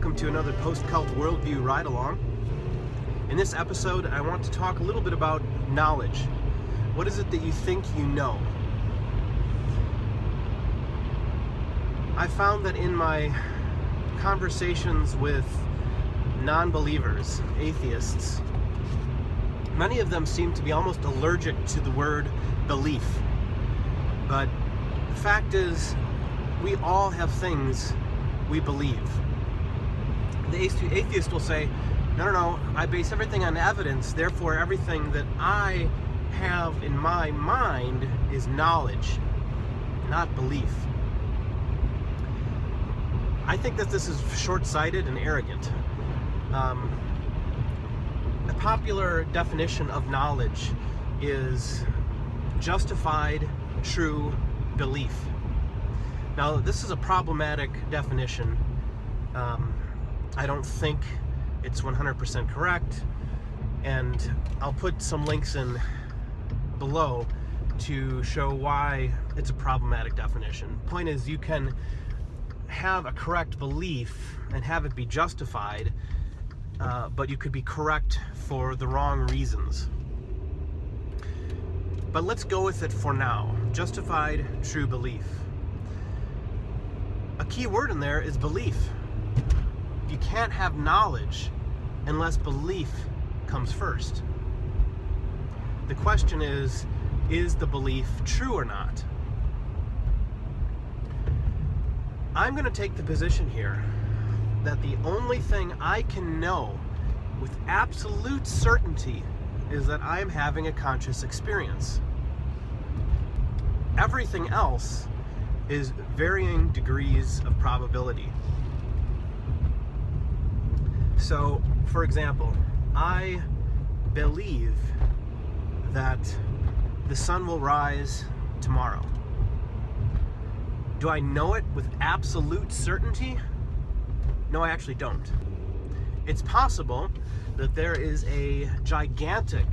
welcome to another post-cult worldview ride-along. In this episode, I want to talk a little bit about knowledge. What is it that you think you know? I found that in my conversations with non-believers, atheists, many of them seem to be almost allergic to the word belief. But the fact is, we all have things we believe. The atheist will say, no, I base everything on evidence, therefore everything that I have in my mind is knowledge, not belief. I think that this is short-sighted and arrogant. A popular definition of knowledge is justified, true belief. Now, this is a problematic definition. I don't think it's 100% correct, and I'll put some links in below to show why it's a problematic definition. Point is, you can have a correct belief and have it be justified, but you could be correct for the wrong reasons. But let's go with it for now. Justified, true belief. A key word in there is belief. You can't have knowledge unless belief comes first. The question is the belief true or not? I'm going to take the position here that the only thing I can know with absolute certainty is that I'm having a conscious experience. Everything else is varying degrees of probability. So, for example, I believe that the sun will rise tomorrow. Do I know it with absolute certainty? No, I actually don't. It's possible that there is a gigantic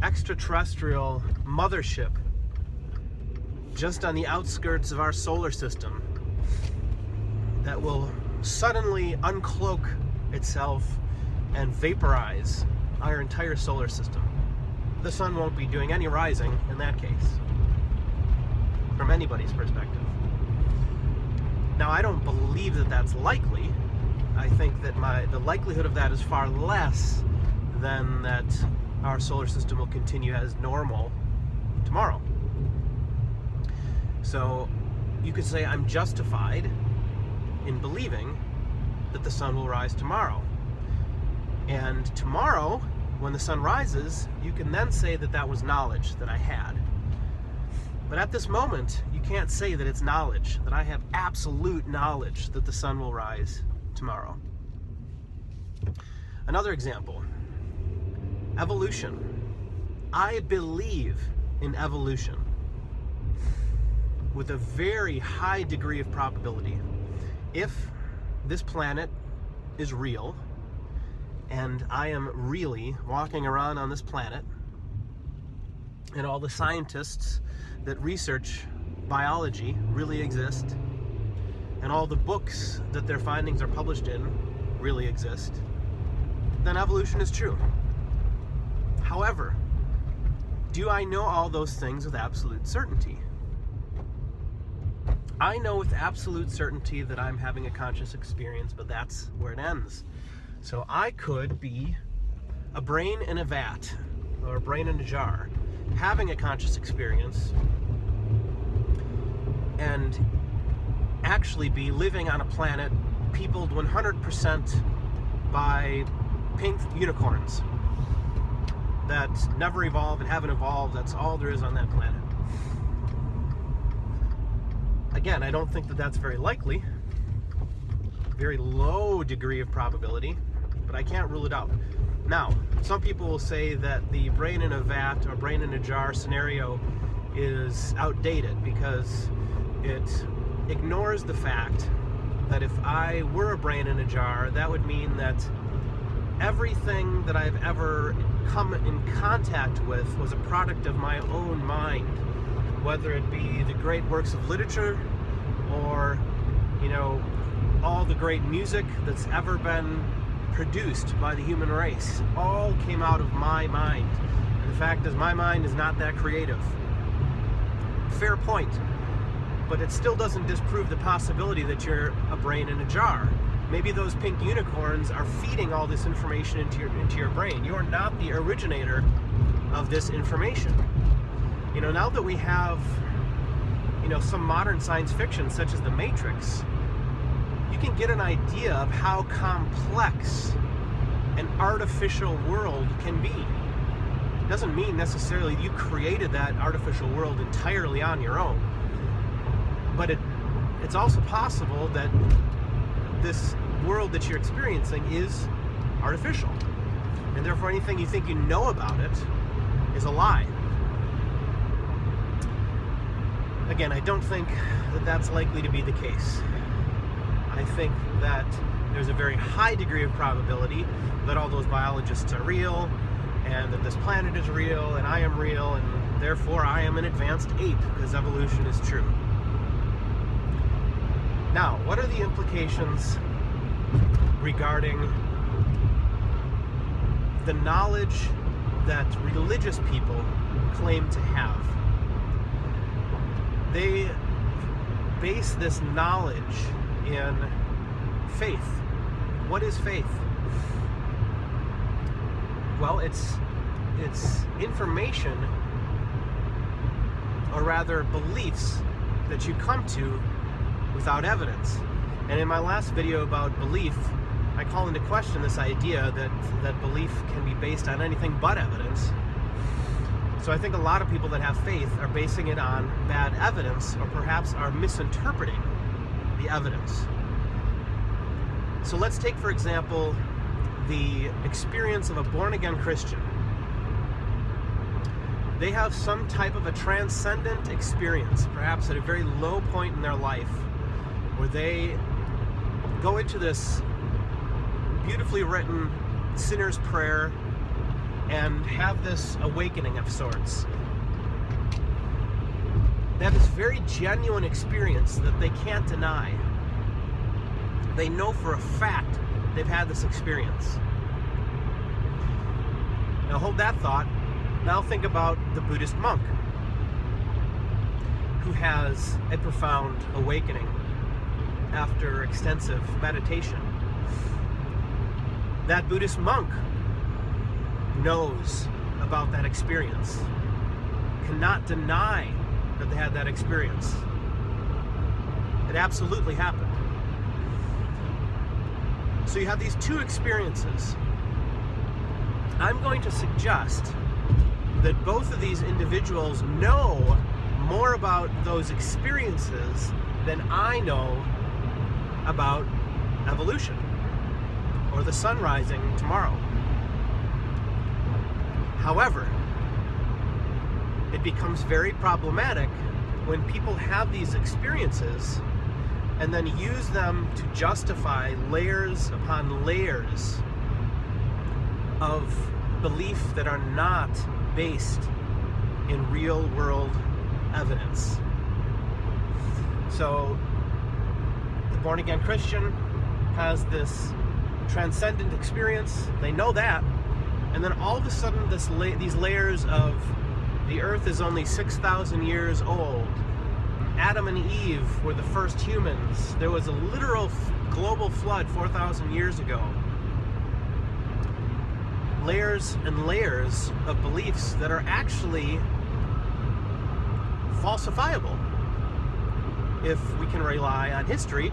extraterrestrial mothership just on the outskirts of our solar system that will suddenly uncloak itself and vaporize our entire solar system. The sun won't be doing any rising in that case, from anybody's perspective. Now, I don't believe that that's likely. I think that the likelihood of that is far less than that our solar system will continue as normal tomorrow. So you could say I'm justified in believing that the sun will rise tomorrow. And tomorrow, when the sun rises, you can then say that that was knowledge that I had. But at this moment, you can't say that it's knowledge, that I have absolute knowledge that the sun will rise tomorrow. Another example, evolution. I believe in evolution with a very high degree of probability. If this planet is real, and I am really walking around on this planet, and all the scientists that research biology really exist, and all the books that their findings are published in really exist, then evolution is true. However, do I know all those things with absolute certainty? I know with absolute certainty that I'm having a conscious experience, but that's where it ends. So I could be a brain in a vat, or a brain in a jar, having a conscious experience, and actually be living on a planet peopled 100% by pink unicorns that never evolve and haven't evolved. That's all there is on that planet. Again, I don't think that that's very likely. Very low degree of probability, but I can't rule it out. Now, some people will say that the brain in a vat or brain in a jar scenario is outdated because it ignores the fact that if I were a brain in a jar, that would mean that everything that I've ever come in contact with was a product of my own mind, whether it be the great works of literature or, all the great music that's ever been produced by the human race all came out of my mind. And the fact is, my mind is not that creative. Fair point. But it still doesn't disprove the possibility that you're a brain in a jar. Maybe those pink unicorns are feeding all this information into your brain. You're not the originator of this information. Now that we have, some modern science fiction, such as The Matrix, you can get an idea of how complex an artificial world can be. It doesn't mean necessarily you created that artificial world entirely on your own. But it's also possible that this world that you're experiencing is artificial. And therefore anything you think you know about it is a lie. Again, I don't think that that's likely to be the case. I think that there's a very high degree of probability that all those biologists are real, and that this planet is real, and I am real, and therefore I am an advanced ape, because evolution is true. Now, what are the implications regarding the knowledge that religious people claim to have? They base this knowledge in faith. What is faith? Well, it's information, or rather beliefs, that you come to without evidence. And in my last video about belief, I call into question this idea that belief can be based on anything but evidence. So I think a lot of people that have faith are basing it on bad evidence, or perhaps are misinterpreting the evidence. So let's take, for example, the experience of a born-again Christian. They have some type of a transcendent experience, perhaps at a very low point in their life, where they go into this beautifully written sinner's prayer and have this awakening of sorts. They have this very genuine experience that they can't deny. They know for a fact they've had this experience. Now hold that thought. Now think about the Buddhist monk who has a profound awakening after extensive meditation. That Buddhist monk knows about that experience, cannot deny that they had that experience. It absolutely happened. So you have these two experiences. I'm going to suggest that both of these individuals know more about those experiences than I know about evolution or the sun rising tomorrow. However, it becomes very problematic when people have these experiences and then use them to justify layers upon layers of belief that are not based in real world evidence. So the born-again Christian has this transcendent experience. They know that. And then all of a sudden these layers of the earth is only 6,000 years old. Adam and Eve were the first humans. There was a literal global flood 4,000 years ago. Layers and layers of beliefs that are actually falsifiable if we can rely on history,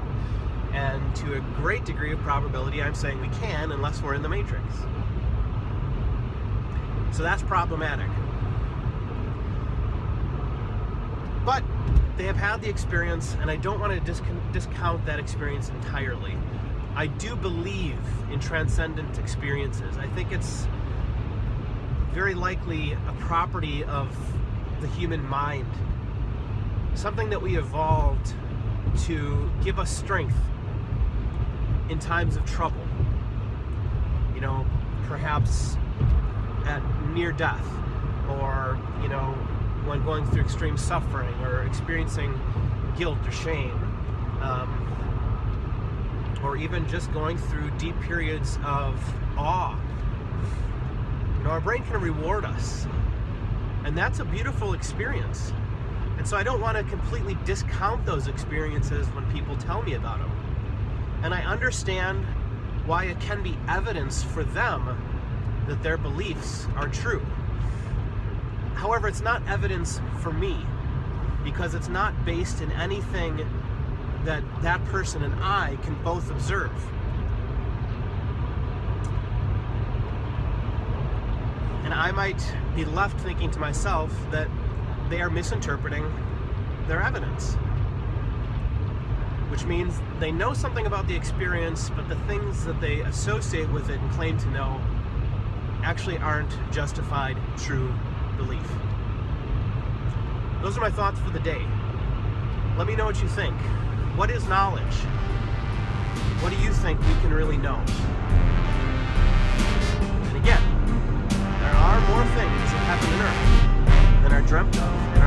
and to a great degree of probability I'm saying we can, unless we're in the Matrix. So that's problematic. But they have had the experience, and I don't want to discount that experience entirely. I do believe in transcendent experiences. I think it's very likely a property of the human mind, something that we evolved to give us strength in times of trouble. You know, perhaps at near death, or, you know, when going through extreme suffering or experiencing guilt or shame. or even just going through deep periods of awe. Our brain can reward us, and that's a beautiful experience. And so I don't want to completely discount those experiences when people tell me about them. And I understand why it can be evidence for them that their beliefs are true. However, it's not evidence for me, because it's not based in anything that that person and I can both observe. And I might be left thinking to myself that they are misinterpreting their evidence, which means they know something about the experience, but the things that they associate with it and claim to know actually aren't justified true belief. Those are my thoughts for the day. Let me know what you think. What is knowledge? What do you think we can really know? And again, there are more things in heaven and earth than are dreamt of